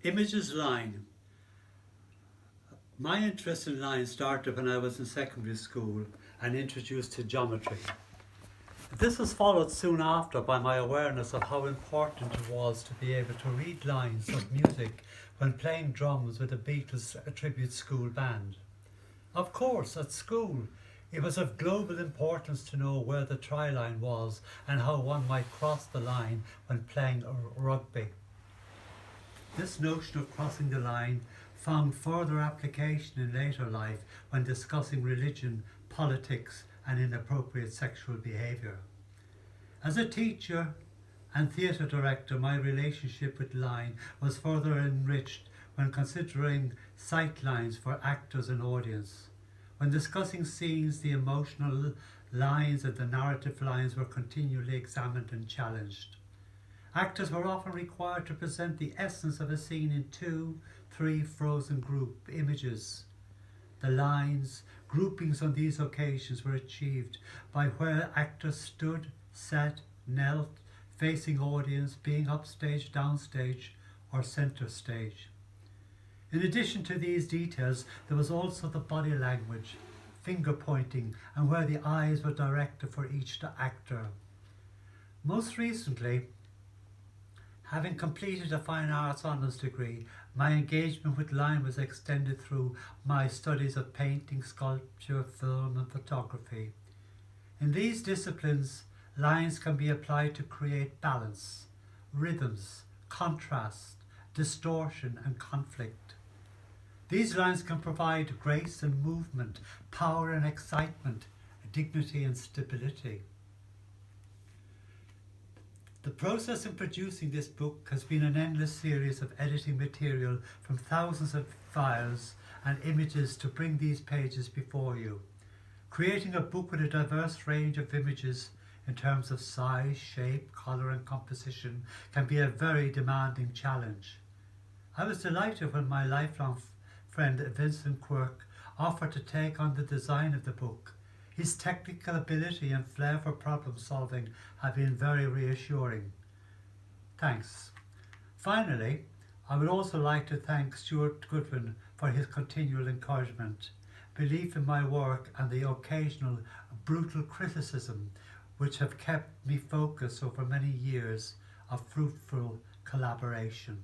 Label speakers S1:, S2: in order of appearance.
S1: Images line. My interest in line started when I was in secondary school and introduced to geometry. This was followed soon after by my awareness of how important it was to be able to read lines of music when playing drums with the Beatles tribute school band. Of course, at school, it was of global importance to know where the try line was and how one might cross the line when playing rugby. This notion of crossing the line found further application in later life when discussing religion, politics, and inappropriate sexual behaviour. As a teacher and theatre director, my relationship with line was further enriched when considering sight lines for actors and audience. When discussing scenes, the emotional lines and the narrative lines were continually examined and challenged. Actors were often required to present the essence of a scene in 2, 3 frozen group images. The lines, groupings on these occasions were achieved by where actors stood, sat, knelt, facing audience, being upstage, downstage, or centre stage. In addition to these details, there was also the body language, finger pointing, and where the eyes were directed for each actor. Most recently, having completed a fine arts honours degree, my engagement with line was extended through my studies of painting, sculpture, film and photography. In these disciplines, lines can be applied to create balance, rhythms, contrast, distortion and conflict. These lines can provide grace and movement, power and excitement, dignity and stability. The process in producing this book has been an endless series of editing material from thousands of files and images to bring these pages before you. Creating a book with a diverse range of images in terms of size, shape, colour and composition can be a very demanding challenge. I was delighted when my lifelong friend Vincent Quirk offered to take on the design of the book. His technical ability and flair for problem solving have been very reassuring. Thanks. Finally, I would also like to thank Stuart Goodwin for his continual encouragement, belief in my work and the occasional brutal criticism which have kept me focused over many years of fruitful collaboration.